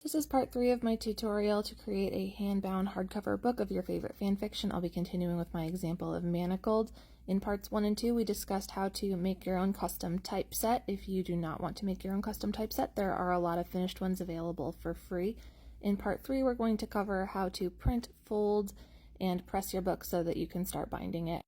This is part 3 of my tutorial to create a hand-bound hardcover book of your favorite fanfiction. I'll be continuing with my example of Manacled. In parts 1 and 2, we discussed how to make your own custom typeset. If you do not want to make your own custom typeset, there are a lot of finished ones available for free. In part 3, we're going to cover how to print, fold, and press your book so that you can start binding it.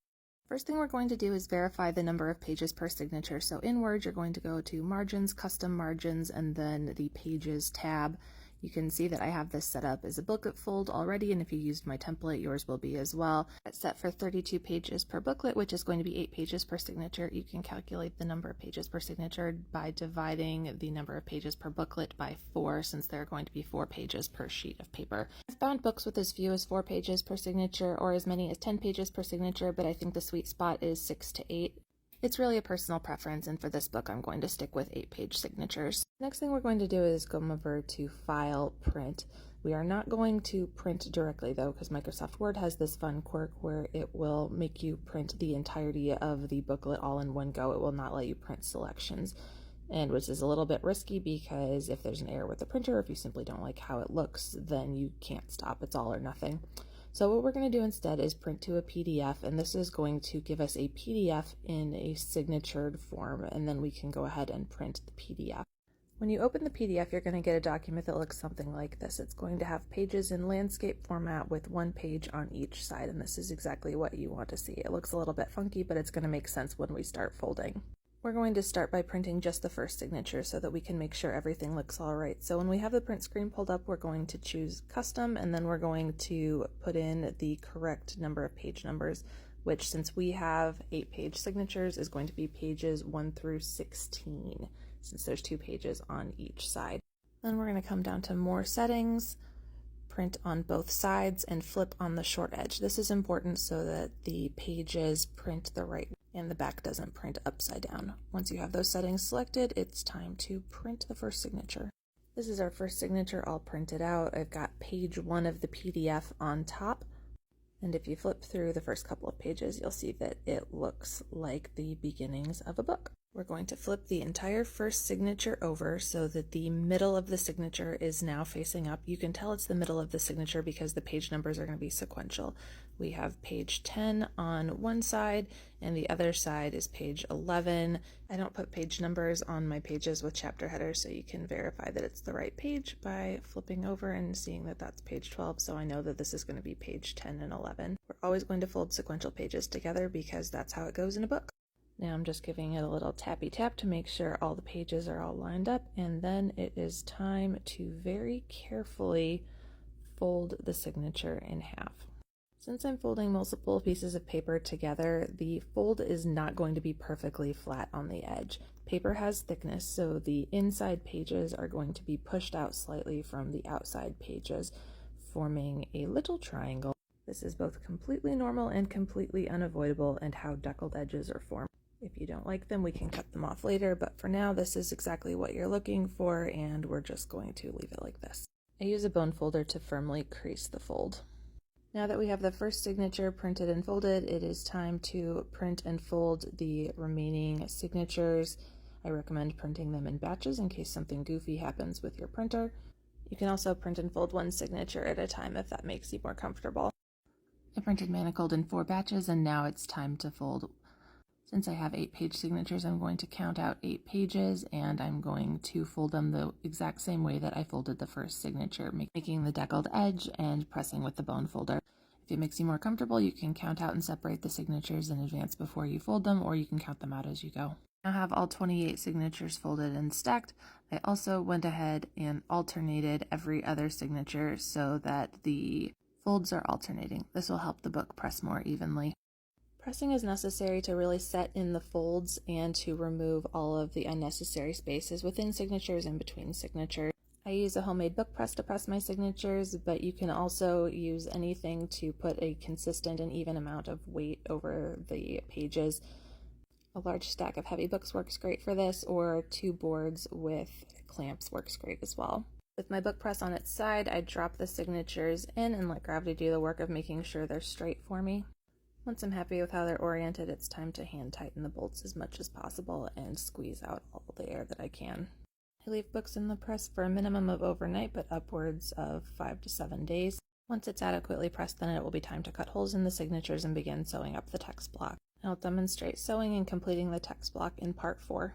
First thing we're going to do is verify the number of pages per signature. So in Word, you're going to go to Margins, Custom Margins, and then the Pages tab. You can see that I have this set up as a booklet fold already, and if you used my template, yours will be as well. It's set for 32 pages per booklet, which is going to be 8 pages per signature. You can calculate the number of pages per signature by dividing the number of pages per booklet by 4, since there are going to be 4 pages per sheet of paper. I've bound books with as few as 4 pages per signature or as many as 10 pages per signature, but I think the sweet spot is 6 to 8. It's really a personal preference, and for this book I'm going to stick with 8-page signatures. Next thing we're going to do is come over to File, Print. We are not going to print directly though, because Microsoft Word has this fun quirk where it will make you print the entirety of the booklet all in one go. It will not let you print selections, and which is a little bit risky because if there's an error with the printer, or if you simply don't like how it looks, then you can't stop. It's all or nothing. So what we're going to do instead is print to a PDF, and this is going to give us a PDF in a signatured form, and then we can go ahead and print the PDF. When you open the PDF, you're going to get a document that looks something like this. It's going to have pages in landscape format with 1 page on each side, and this is exactly what you want to see. It looks a little bit funky, but it's going to make sense when we start folding. We're going to start by printing just the first signature so that we can make sure everything looks all right. So when we have the print screen pulled up, we're going to choose custom, and then we're going to put in the correct number of page numbers, which, since we have 8-page signatures, is going to be pages 1 through 16, since there's 2 pages on each side. Then we're going to come down to More Settings, print on both sides, and flip on the short edge. This is important so that the pages print the right way and the back doesn't print upside down. Once you have those settings selected, it's time to print the first signature. This is our first signature all printed out. I've got page 1 of the PDF on top, and if you flip through the first couple of pages, you'll see that it looks like the beginnings of a book. We're going to flip the entire first signature over so that the middle of the signature is now facing up. You can tell it's the middle of the signature because the page numbers are going to be sequential. We have page 10 on one side, and the other side is page 11. I don't put page numbers on my pages with chapter headers, so you can verify that it's the right page by flipping over and seeing that that's page 12, so I know that this is going to be page 10 and 11. We're always going to fold sequential pages together because that's how it goes in a book. Now I'm just giving it a little tappy tap to make sure all the pages are all lined up, and then it is time to very carefully fold the signature in half. Since I'm folding multiple pieces of paper together, the fold is not going to be perfectly flat on the edge. Paper has thickness, so the inside pages are going to be pushed out slightly from the outside pages, forming a little triangle. This is both completely normal and completely unavoidable, and how deckled edges are formed. If you don't like them, we can cut them off later, but for now this is exactly what you're looking for, and we're just going to leave it like this. I use a bone folder to firmly crease the fold. Now that we have the first signature printed and folded, it is time to print and fold the remaining signatures. I recommend printing them in batches in case something goofy happens with your printer. You can also print and fold one signature at a time if that makes you more comfortable. I printed Manacled in 4 batches, and now it's time to fold. Since I have 8-page signatures, I'm going to count out 8 pages, and I'm going to fold them the exact same way that I folded the first signature, making the deckled edge and pressing with the bone folder. If it makes you more comfortable, you can count out and separate the signatures in advance before you fold them, or you can count them out as you go. I have all 28 signatures folded and stacked. I also went ahead and alternated every other signature so that the folds are alternating. This will help the book press more evenly. Pressing is necessary to really set in the folds and to remove all of the unnecessary spaces within signatures and between signatures. I use a homemade book press to press my signatures, but you can also use anything to put a consistent and even amount of weight over the pages. A large stack of heavy books works great for this, or 2 boards with clamps works great as well. With my book press on its side, I drop the signatures in and let gravity do the work of making sure they're straight for me. Once I'm happy with how they're oriented, it's time to hand tighten the bolts as much as possible and squeeze out all the air that I can. I leave books in the press for a minimum of overnight, but upwards of 5 to 7 days. Once it's adequately pressed, then it will be time to cut holes in the signatures and begin sewing up the text block. I'll demonstrate sewing and completing the text block in part 4.